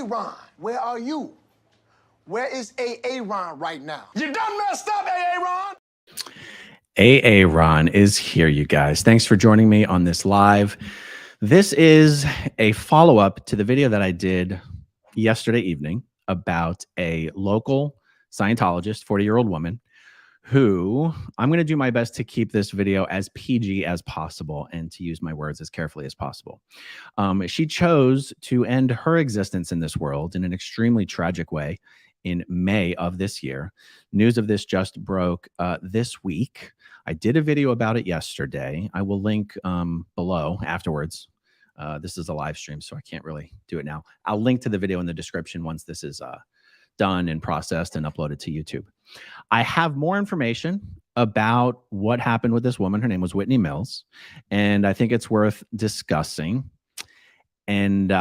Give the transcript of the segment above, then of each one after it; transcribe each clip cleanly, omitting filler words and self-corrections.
Ron? Where are you? Where is Ron right now? You done messed up, Ron! Ron is here, you guys. Thanks for joining me on this live. This is a follow-up to the video that I did yesterday evening about a local Scientologist, 40-year-old woman, who I'm going to do my best to keep this video as PG as possible and to use my words as carefully as possible. She chose to end her existence in this world in an extremely tragic way in May of this year. News of this just broke this week. I did a video about it yesterday. I will link below afterwards. This is a live stream, so I can't really do it now. I'll link to the video in the description once this is done and processed and uploaded to YouTube. I have more information about what happened with this woman. Her name was Whitney Mills, and I think it's worth discussing. And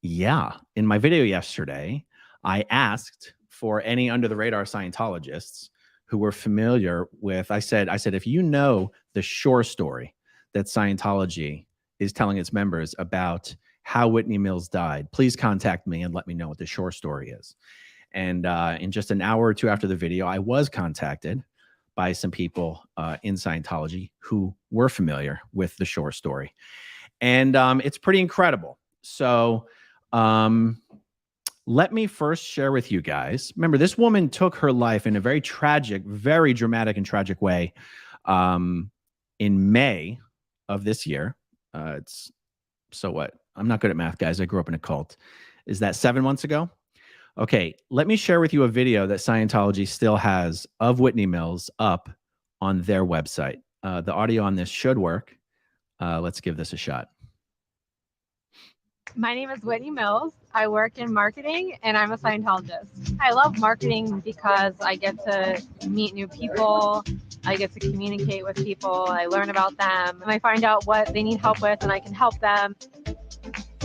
yeah, in my video yesterday, I asked for any under the radar Scientologists who were familiar with, I said, if you know the shore story that Scientology is telling its members about how Whitney Mills died, please contact me and let me know what the shore story is. And in just an hour or two after the video, I was contacted by some people in Scientology who were familiar with the shore story. And it's pretty incredible. So let me first share with you guys. Remember, this woman took her life in a very tragic, very dramatic and tragic way in May of this year. So what? I'm not good at math, guys. I grew up in a cult. Is that 7 months ago? Okay, let me share with you a video that Scientology still has of Whitney Mills up on their website. The audio on this should work. Let's give this a shot. My name is Whitney Mills. I work in marketing and I'm a Scientologist. I love marketing because I get to meet new people. I get to communicate with people. I learn about them and I find out what they need help with and I can help them.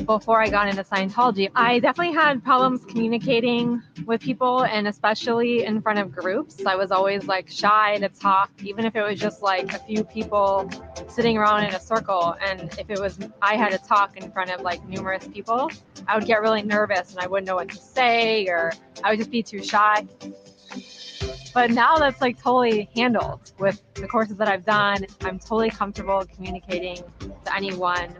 Before I got into Scientology, I definitely had problems communicating with people and especially in front of groups. I was always like shy to talk, even if it was just like a few people sitting around in a circle. And if it was, I had to talk in front of like numerous people, I would get really nervous and I wouldn't know what to say or I would just be too shy. But now that's like totally handled with the courses that I've done. I'm totally comfortable communicating to anyone.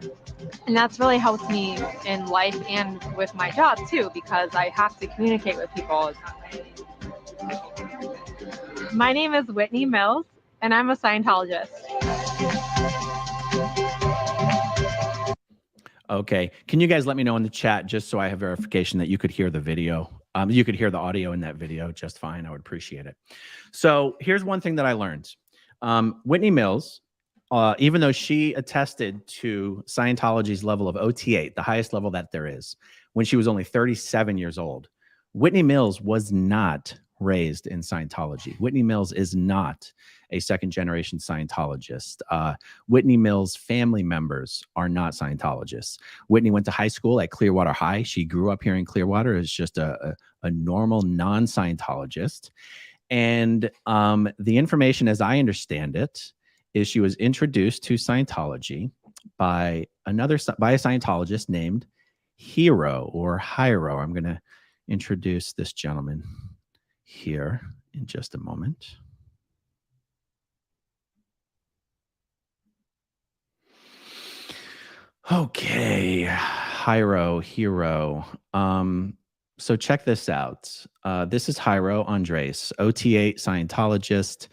And that's really helped me in life and with my job too, because I have to communicate with people. My name is Whitney Mills and I'm a Scientologist. Okay. Can you guys let me know in the chat just so I have verification that you could hear the video? You could hear the audio in that video just fine. I would appreciate it. So here's one thing that I learned. Whitney Mills, even though she attested to Scientology's level of OT8, the highest level that there is, when she was only 37 years old, Whitney Mills was not raised in Scientology. Whitney Mills is not a second-generation Scientologist. Whitney Mills' family members are not Scientologists. Whitney went to high school at Clearwater High. She grew up here in Clearwater as just a normal non-Scientologist. And the information, as I understand it, is she was introduced to Scientology by a Scientologist named Jairo. I'm going to introduce this gentleman here in just a moment. Okay, Jairo. So check this out. This is Jairo Andres, OT8 Scientologist.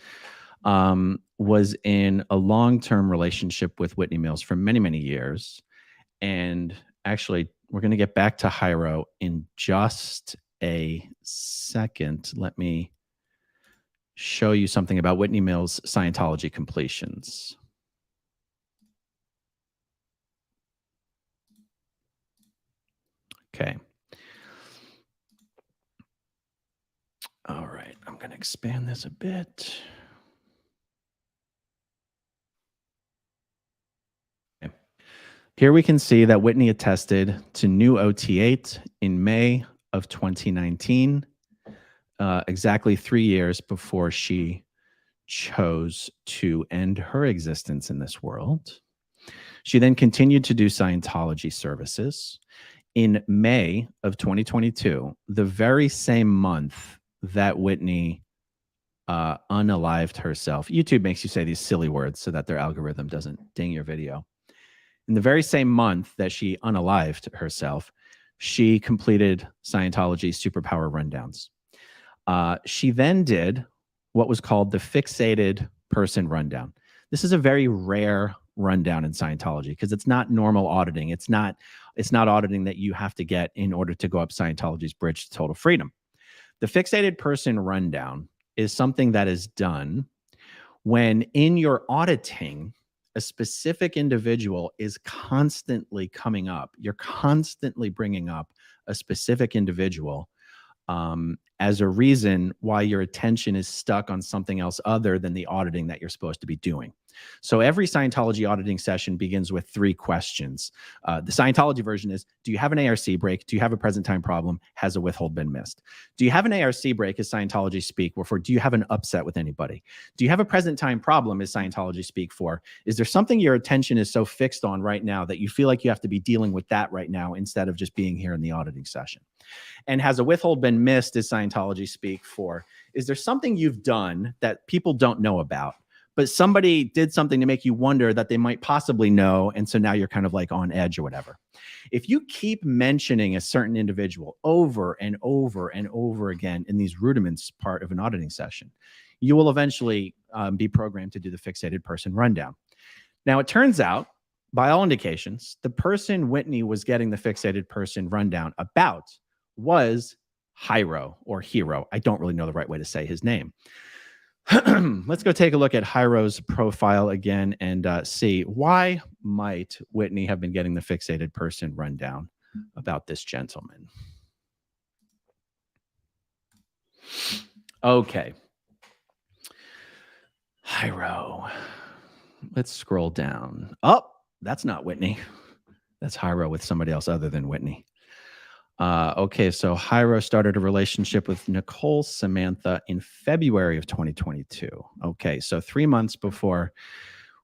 Was in a long-term relationship with Whitney Mills for many, many years. And actually, we're going to get back to Jairo in just a second. Let me show you something about Whitney Mills Scientology completions. Okay. All right. I'm going to expand this a bit. Okay. Here we can see that Whitney attested to new OT8 in May of 2019, exactly 3 years before she chose to end her existence in this world. She then continued to do Scientology services. in May of 2022, the very same month that Whitney unalived herself. YouTube makes you say these silly words so that their algorithm doesn't ding your video. In the very same month that she unalived herself, she completed Scientology Superpower Rundowns. She then did what was called the Fixated Person Rundown. This is a very rare rundown in Scientology because it's not normal auditing. It's not auditing that you have to get in order to go up Scientology's bridge to total freedom. The Fixated Person Rundown is something that is done when in your auditing, a specific individual is constantly coming up. You're constantly bringing up a specific individual as a reason why your attention is stuck on something else other than the auditing that you're supposed to be doing. So every Scientology auditing session begins with 3 questions. The Scientology version is, do you have an ARC break? Do you have a present time problem? Has a withhold been missed? Do you have an ARC break is Scientology speak for, do you have an upset with anybody? Do you have a present time problem is Scientology speak for, is there something your attention is so fixed on right now that you feel like you have to be dealing with that right now instead of just being here in the auditing session? And has a withhold been missed is Scientology speak for, is there something you've done that people don't know about, but somebody did something to make you wonder that they might possibly know, and so now you're kind of like on edge or whatever. If you keep mentioning a certain individual over and over and over again in these rudiments part of an auditing session, you will eventually be programmed to do the Fixated Person Rundown. Now, it turns out, by all indications, the person Whitney was getting the Fixated Person Rundown about was Jairo, or Hero. I don't really know the right way to say his name. Let's go take a look at Jairo's profile again and see why might Whitney have been getting the Fixated Person Rundown about this gentleman. Okay. Jairo. Let's scroll down. Oh, that's not Whitney. That's Jairo with somebody else other than Whitney. Okay, so Jairo started a relationship with Nicole Samantha in February of 2022. Okay, so 3 months before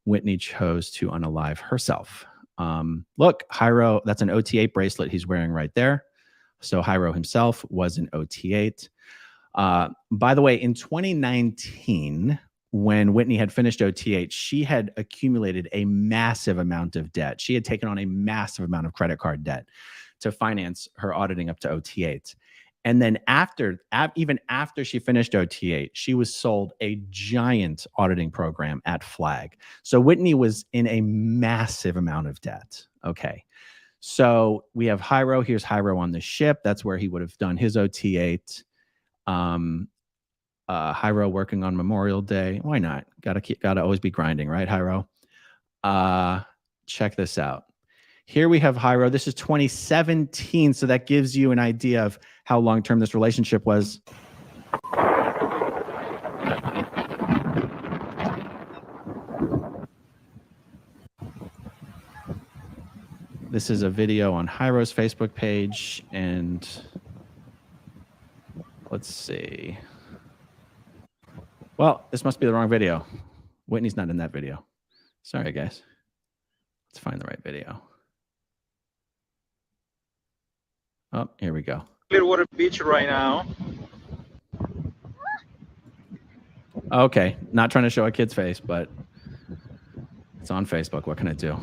Whitney chose to unalive herself. Look, Jairo, that's an OT8 bracelet he's wearing right there. So Jairo himself was an OT8. By the way, in 2019, when Whitney had finished OT8, she had accumulated a massive amount of debt. She had taken on a massive amount of credit card debt to finance her auditing up to OT8. And then even after she finished OT8, she was sold a giant auditing program at Flag. So Whitney was in a massive amount of debt. Okay. So we have Jairo. Here's Jairo on the ship. That's where he would have done his OT8. Jairo working on Memorial Day. Why not? Gotta always be grinding, right, Jairo? Check this out. Here we have Jairo. This is 2017, so that gives you an idea of how long-term this relationship was. This is a video on Jairo's Facebook page, and let's see. Well, this must be the wrong video. Whitney's not in that video. Sorry, guys. Let's find the right video. Oh, here we go. Clearwater Beach right now. Okay, not trying to show a kid's face, but it's on Facebook. What can I do?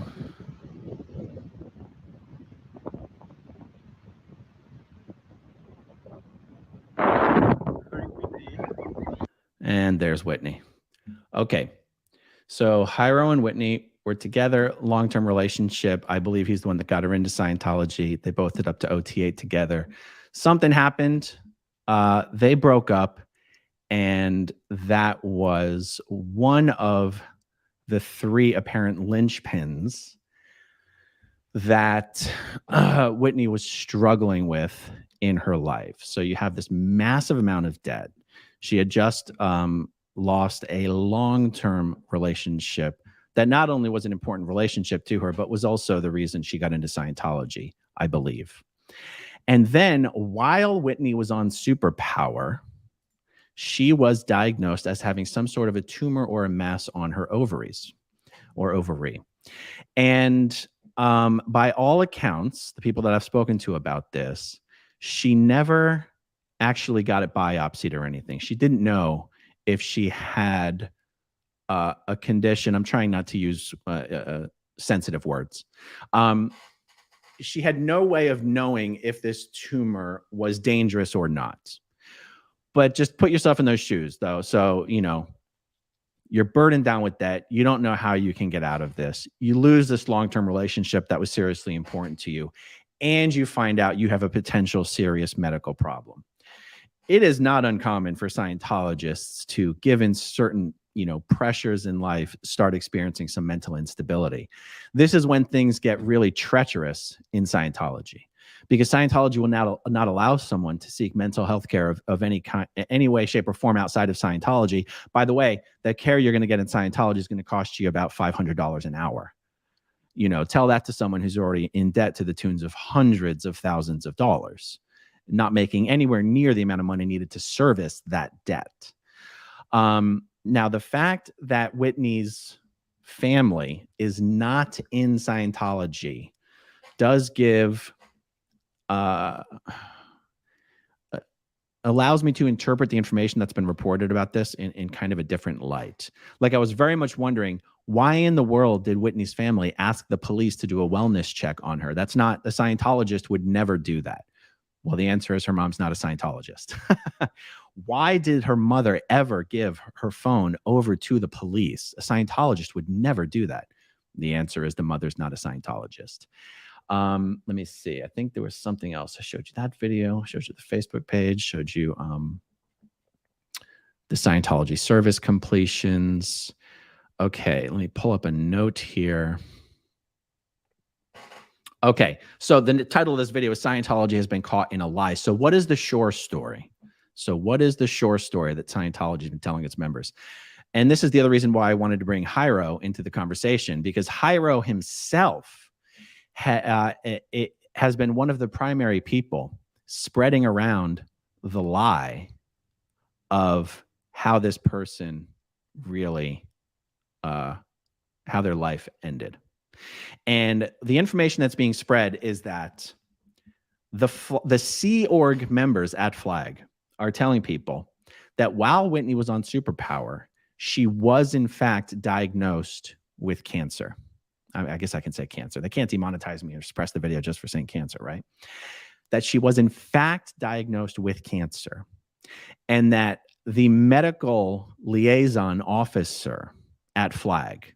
And there's Whitney. Okay, so Jairo and Whitney were together, long-term relationship. I believe he's the one that got her into Scientology. They both did up to OT8 together. Something happened. They broke up, and that was one of the 3 apparent linchpins that Whitney was struggling with in her life. So you have this massive amount of debt. She had just lost a long-term relationship that not only was an important relationship to her, but was also the reason she got into Scientology, I believe. And then while Whitney was on Superpower, she was diagnosed as having some sort of a tumor or a mass on her ovaries or ovary. And By all accounts, the people that I've spoken to about this, she never actually got it biopsied or anything. She didn't know if she had a condition. I'm trying not to use sensitive words. She had no way of knowing if this tumor was dangerous or not. But just put yourself in those shoes, though. So, you know, you're burdened down with debt. You don't know how you can get out of this. You lose this long-term relationship that was seriously important to you, and you find out you have a potential serious medical problem. It is not uncommon for Scientologists to, given certain, you know, pressures in life, start experiencing some mental instability. This is when things get really treacherous in Scientology, because Scientology will not allow someone to seek mental health care of any kind, any way, shape, or form outside of Scientology. By the way, the care you're going to get in Scientology is going to cost you about $500 an hour. You know, tell that to someone who's already in debt to the tunes of hundreds of thousands of dollars, not making anywhere near the amount of money needed to service that debt. Now, the fact that Whitney's family is not in Scientology does give, allows me to interpret the information that's been reported about this in kind of a different light. Like, I was very much wondering, why in the world did Whitney's family ask the police to do a wellness check on her? That's not, a Scientologist would never do that. Well, the answer is her mom's not a Scientologist. Why did her mother ever give her phone over to the police? A Scientologist would never do that. The answer is the mother's not a Scientologist. Let me see. I think there was something else. I showed you that video, showed you the Facebook page, showed you the Scientology service completions. Okay, let me pull up a note here. Okay, so the title of this video is Scientology has been caught in a lie. So what is the shore story? So what is the shore story that Scientology has been telling its members? And this is the other reason why I wanted to bring Jairo into the conversation, because Jairo himself has been one of the primary people spreading around the lie of how this person really, how their life ended. And the information that's being spread is that the Sea Org members at Flag are telling people that while Whitney was on Superpower, she was in fact diagnosed with cancer. I guess I can say cancer. They can't demonetize me or suppress the video just for saying cancer, right? That she was in fact diagnosed with cancer, and that the medical liaison officer at Flag,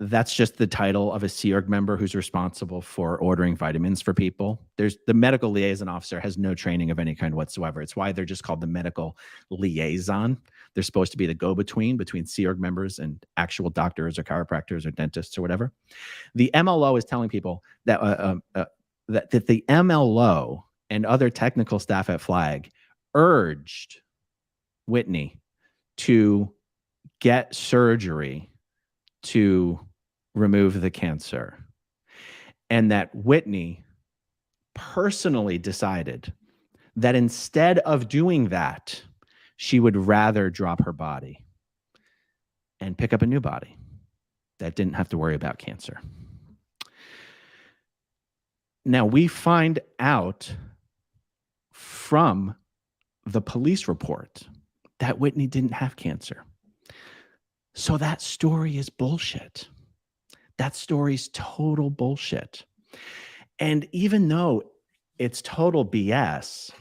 that's just the title of a Sea Org member who's responsible for ordering vitamins for people. The medical liaison officer has no training of any kind whatsoever. It's why they're just called the medical liaison. They're supposed to be the go-between between Sea Org members and actual doctors or chiropractors or dentists or whatever. The MLO is telling people that that the MLO and other technical staff at Flag urged Whitney to get surgery to remove the cancer, and that Whitney personally decided that instead of doing that, she would rather drop her body and pick up a new body that didn't have to worry about cancer. Now, we find out from the police report that Whitney didn't have cancer. So that story is bullshit. That story's total bullshit. And even though it's total BS,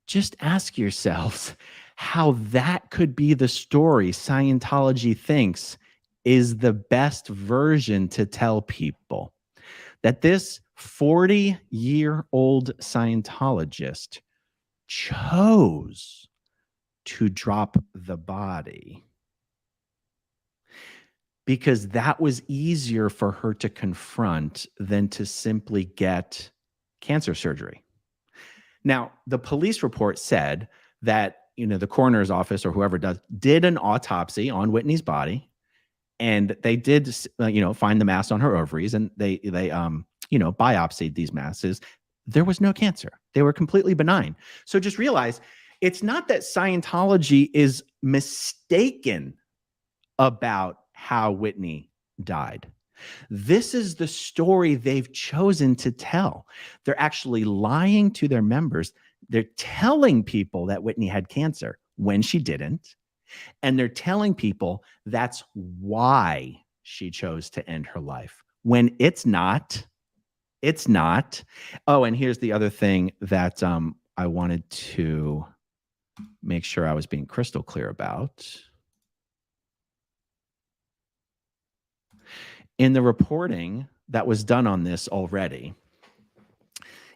just ask yourselves how that could be the story Scientology thinks is the best version to tell people. That this 40-year-old Scientologist chose to drop the body because that was easier for her to confront than to simply get cancer surgery. Now, the police report said that, you know, the coroner's office or whoever did an autopsy on Whitney's body, and they did, you know, find the mass on her ovaries, and they you know, biopsied these masses. There was no cancer. They were completely benign. So just realize, it's not that Scientology is mistaken about how Whitney died. This is the story they've chosen to tell. They're actually lying to their members. They're telling people that Whitney had cancer when she didn't. And they're telling people that's why she chose to end her life when it's not. It's not. Oh, and here's the other thing that I wanted to make sure I was being crystal clear about. In the reporting that was done on this already,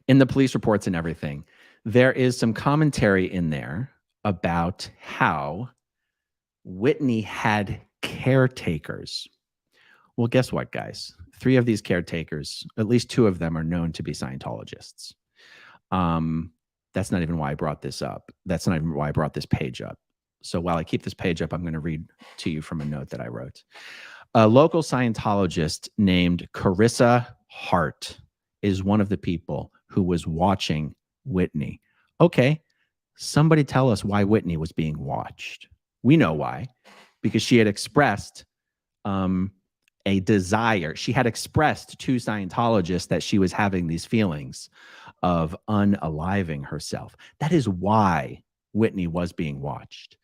in the police reports and everything, there is some commentary in there about how Whitney had caretakers. Well, guess what, guys? 3 of these caretakers, at least 2 of them are known to be Scientologists. That's not even why I brought this up. That's not even why I brought this page up. So while I keep this page up, I'm going to read to you from a note that I wrote. A local Scientologist named Carissa Hart is one of the people who was watching Whitney. Okay, somebody tell us why Whitney was being watched. We know why, because she had expressed a desire. She had expressed to Scientologists that she was having these feelings of unaliving herself. That is why Whitney was being watched.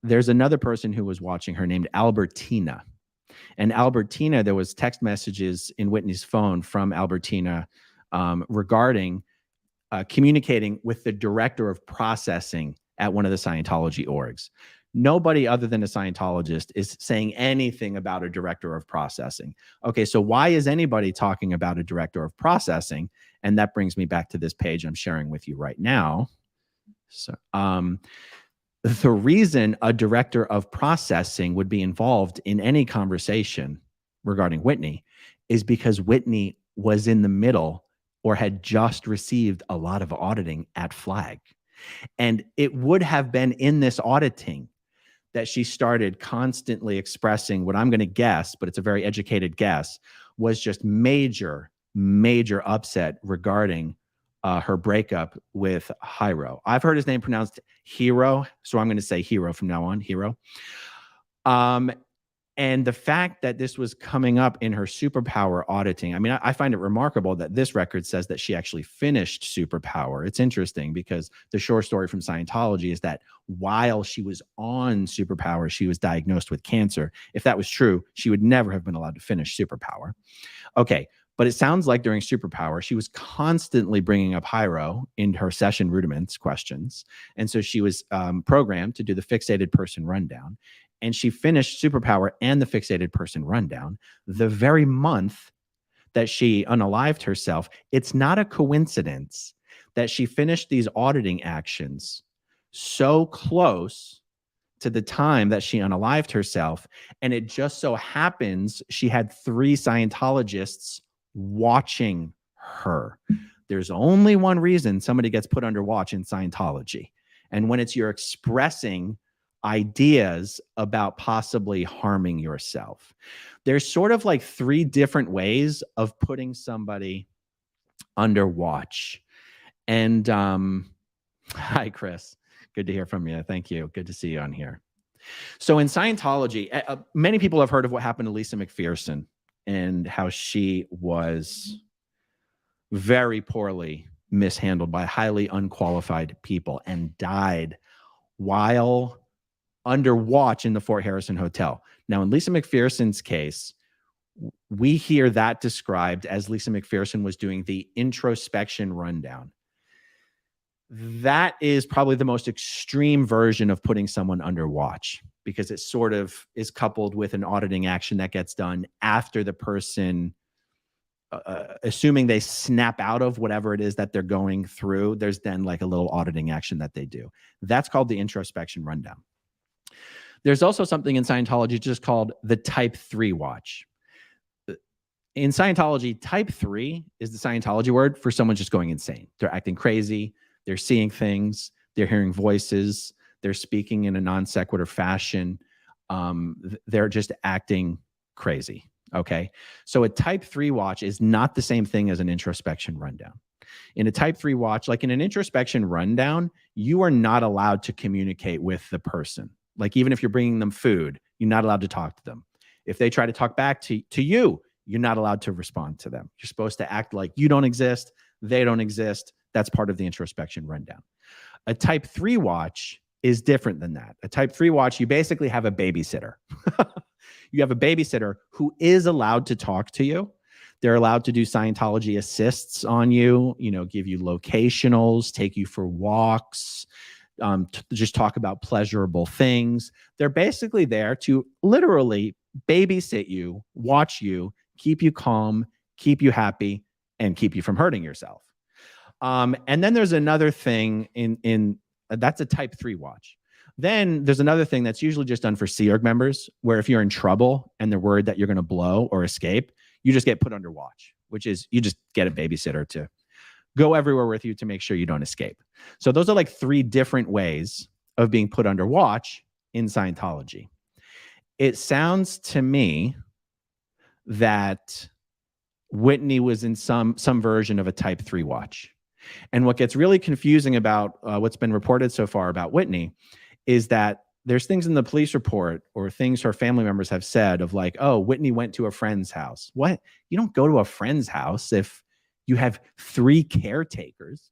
There's another person who was watching her named Albertina. And Albertina, there was text messages in Whitney's phone from Albertina regarding communicating with the director of processing at one of the Scientology orgs. Nobody other than a Scientologist is saying anything about a director of processing. Okay, so why is anybody talking about a director of processing? And that brings me back to this page I'm sharing with you right now. So, the reason a director of processing would be involved in any conversation regarding Whitney is because Whitney was in the middle or had just received a lot of auditing at Flag. And it would have been in this auditing that she started constantly expressing what I'm going to guess, but it's a very educated guess, was just major, major upset regarding her breakup with Jairo. I've heard his name pronounced Hero, so I'm going to say Hero from now on, Hero. And the fact that this was coming up in her superpower auditing, I mean, I find it remarkable that this record says that she actually finished superpower. It's interesting because the short story from Scientology is that while she was on superpower, she was diagnosed with cancer. If that was true, she would never have been allowed to finish superpower. Okay, but it sounds like during superpower, she was constantly bringing up Jairo in her session rudiments questions. And so she was programmed to do the fixated person rundown. And she finished superpower and the fixated person rundown the very month that she unalived herself. It's not a coincidence that she finished these auditing actions so close to the time that she unalived herself. And it just so happens she had 3 Scientologists watching her. There's only one reason somebody gets put under watch in Scientology. And when it's you're expressing ideas about possibly harming yourself. There's sort of like 3 different ways of putting somebody under watch. And hi, Chris. Good to hear from you. Thank you. Good to see you on here. So in Scientology, many people have heard of what happened to Lisa McPherson and how she was very poorly mishandled by highly unqualified people and died while under watch in the Fort Harrison Hotel. Now, in Lisa McPherson's case, we hear that described as Lisa McPherson was doing the introspection rundown. That is probably the most extreme version of putting someone under watch because it sort of is coupled with an auditing action that gets done after the person, assuming they snap out of whatever it is that they're going through, there's then like a little auditing action that they do. That's called the introspection rundown. There's also something in Scientology just called the type 3 watch. In Scientology, type 3 is the Scientology word for someone just going insane. They're acting crazy. They're seeing things. They're hearing voices. They're speaking in a non sequitur fashion. They're just acting crazy. Okay. So a type 3 watch is not the same thing as an introspection rundown. In a type 3 watch, like in an introspection rundown, you are not allowed to communicate with the person. Like even if you're bringing them food, you're not allowed to talk to them. If they try to talk back to you, you're not allowed to respond to them. You're supposed to act like you don't exist, they don't exist. That's part of the introspection rundown. A type 3 watch is different than that. A type 3 watch, you basically have a babysitter. You have a babysitter who is allowed to talk to you. They're allowed to do Scientology assists on you, give you locationals, take you for walks, just talk about pleasurable things. They're basically there to literally babysit you, watch you, keep you calm, keep you happy, and keep you from hurting yourself. And then there's another thing that's a type 3 watch. Then there's another thing that's usually just done for Sea Org members, where if you're in trouble and they're worried that you're going to blow or escape, you just get put under watch, which is you just get a babysitter to go everywhere with you to make sure you don't escape. So those are like 3 different ways of being put under watch in Scientology. It sounds to me that Whitney was in some version of a type 3 watch. And what gets really confusing about what's been reported so far about Whitney is that there's things in the police report or things her family members have said of like, oh, Whitney went to a friend's house. What? You don't go to a friend's house if you have 3 caretakers.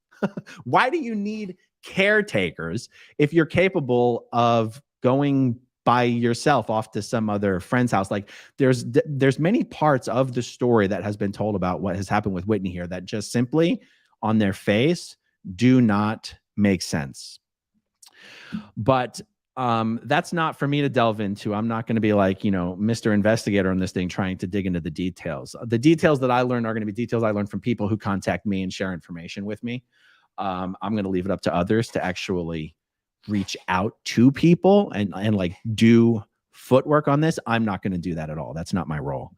Why do you need caretakers if you're capable of going by yourself off to some other friend's house? Like there's many parts of the story that has been told about what has happened with Whitney here that just simply on their face do not make sense. But that's not for me to delve into. I'm not going to be like, Mr. Investigator on this thing trying to dig into the details. The details that I learned are going to be details I learned from people who contact me and share information with me. I'm going to leave it up to others to actually reach out to people and like do footwork on this. I'm not going to do that at all. That's not my role.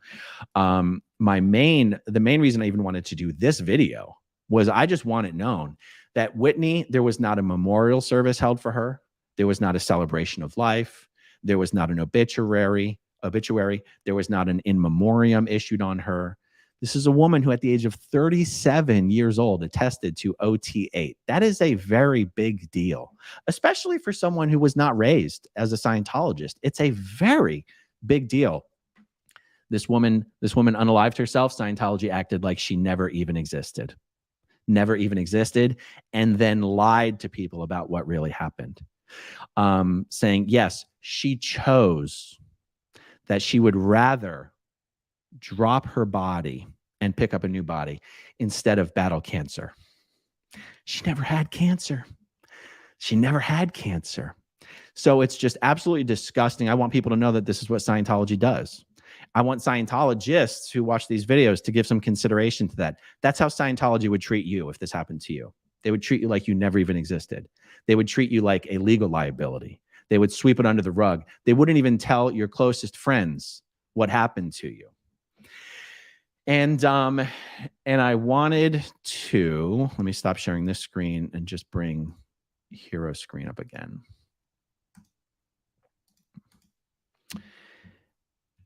The main reason I even wanted to do this video was I just want it known that Whitney, there was not a memorial service held for her. There was not a celebration of life. There was not an obituary. There was not an in memoriam issued on her. This is a woman who at the age of 37 years old attested to OT8. That is a very big deal, especially for someone who was not raised as a Scientologist. It's a very big deal. This woman unalived herself. Scientology acted like she never even existed, and then lied to people about what really happened. Saying, yes, she chose that she would rather drop her body and pick up a new body instead of battle cancer. She never had cancer. So it's just absolutely disgusting. I want people to know that this is what Scientology does. I want Scientologists who watch these videos to give some consideration to that. That's how Scientology would treat you if this happened to you. They would treat you like you never even existed. They would treat you like a legal liability. They would sweep it under the rug. They wouldn't even tell your closest friends what happened to you. And I wanted to, let me stop sharing this screen and just bring Hero screen up again.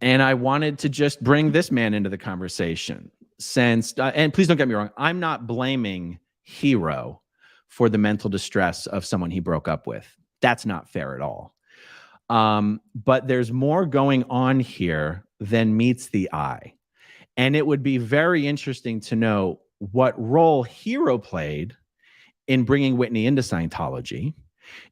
And I wanted to just bring this man into the conversation since, and please don't get me wrong, I'm not blaming Hero for the mental distress of someone he broke up with. That's not fair at all. But there's more going on here than meets the eye. And it would be very interesting to know what role Hero played in bringing Whitney into Scientology,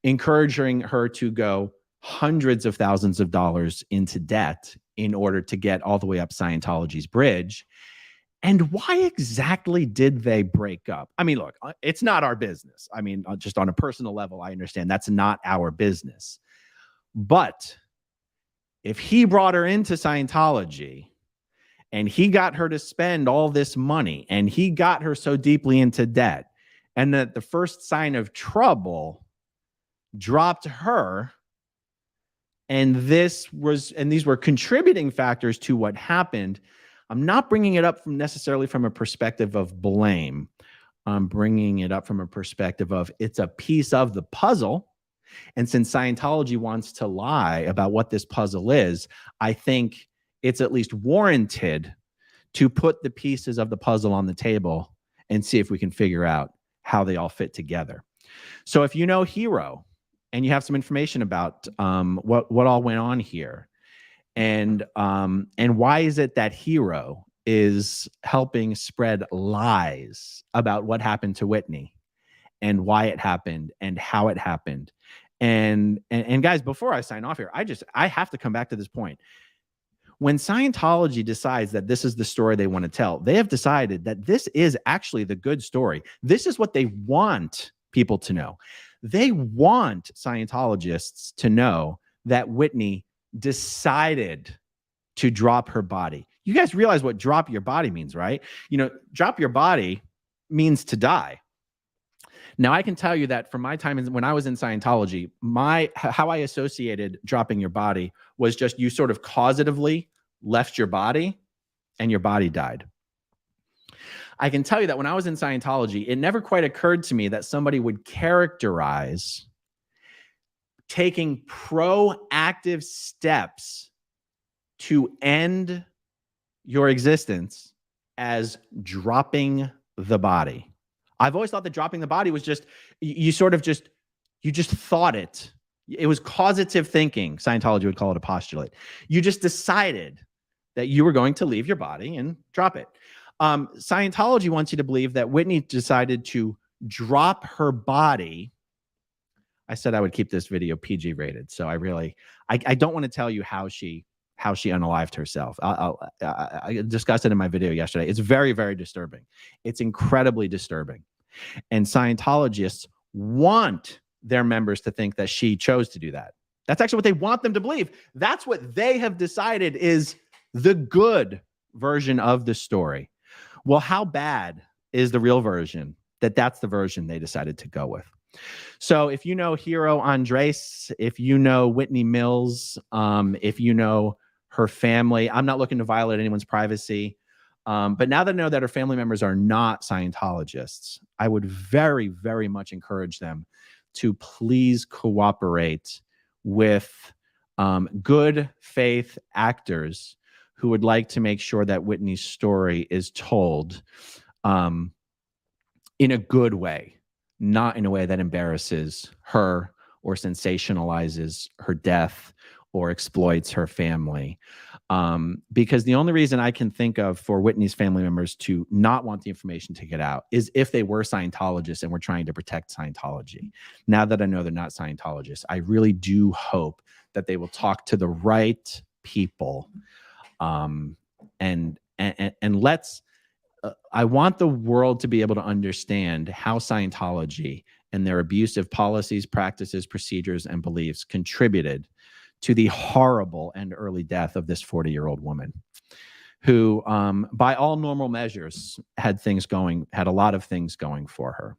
encouraging her to go hundreds of thousands of dollars into debt in order to get all the way up Scientology's bridge. And why exactly did they break up? I mean, look, it's not our business. I mean, just on a personal level, I understand that's not our business. But if he brought her into Scientology and he got her to spend all this money and he got her so deeply into debt, and that the first sign of trouble dropped her, and these were contributing factors to what happened. I'm not bringing it up necessarily from a perspective of blame. I'm bringing it up from a perspective of it's a piece of the puzzle. And since Scientology wants to lie about what this puzzle is, I think it's at least warranted to put the pieces of the puzzle on the table and see if we can figure out how they all fit together. So if you know Hero and you have some information about what all went on here, And why is it that Jairo is helping spread lies about what happened to Whitney and why it happened and how it happened? And guys, before I sign off here, I have to come back to this point. When Scientology decides that this is the story they want to tell, they have decided that this is actually the good story. This is what they want people to know. They want Scientologists to know that Whitney decided to drop her body. You guys realize what drop your body means, right? You know, drop your body means to die. Now, I can tell you that from my time when I was in Scientology, how I associated dropping your body was just you sort of causatively left your body and your body died. I can tell you that when I was in Scientology, it never quite occurred to me that somebody would characterize taking proactive steps to end your existence as dropping the body. I've always thought that dropping the body was just, you just thought it. It was causative thinking. Scientology would call it a postulate. You just decided that you were going to leave your body and drop it. Scientology wants you to believe that Whitney decided to drop her body. I said I would keep this video PG rated. So I don't want to tell you how she unalived herself. I discussed it in my video yesterday. It's very, very disturbing. It's incredibly disturbing. And Scientologists want their members to think that she chose to do that. That's actually what they want them to believe. That's what they have decided is the good version of the story. Well, how bad is the real version that's the version they decided to go with? So if you know Jairo Andres, if you know Whitney Mills, if you know her family, I'm not looking to violate anyone's privacy. But now that I know that her family members are not Scientologists, I would very, very much encourage them to please cooperate with good faith actors who would like to make sure that Whitney's story is told in a good way, not in a way that embarrasses her or sensationalizes her death or exploits her family. Because the only reason I can think of for Whitney's family members to not want the information to get out is if they were Scientologists and were trying to protect Scientology. Now that I know they're not Scientologists, I really do hope that they will talk to the right people. And let's, I want the world to be able to understand how Scientology and their abusive policies, practices, procedures, and beliefs contributed to the horrible and early death of this 40-year-old woman who, by all normal measures, had a lot of things going for her.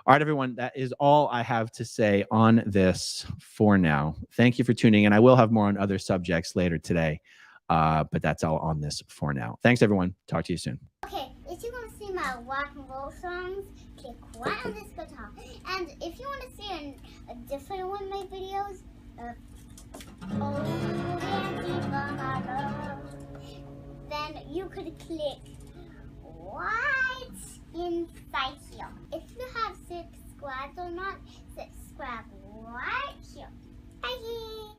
All right, everyone, that is all I have to say on this for now. Thank you for tuning in. I will have more on other subjects later today, but that's all on this for now. Thanks, everyone. Talk to you soon. Okay, if you want to see my rock and roll songs, click right on this guitar. And if you want to see a different one of my videos, then you could click right inside here. If you have subscribed or not, subscribe right here. Bye.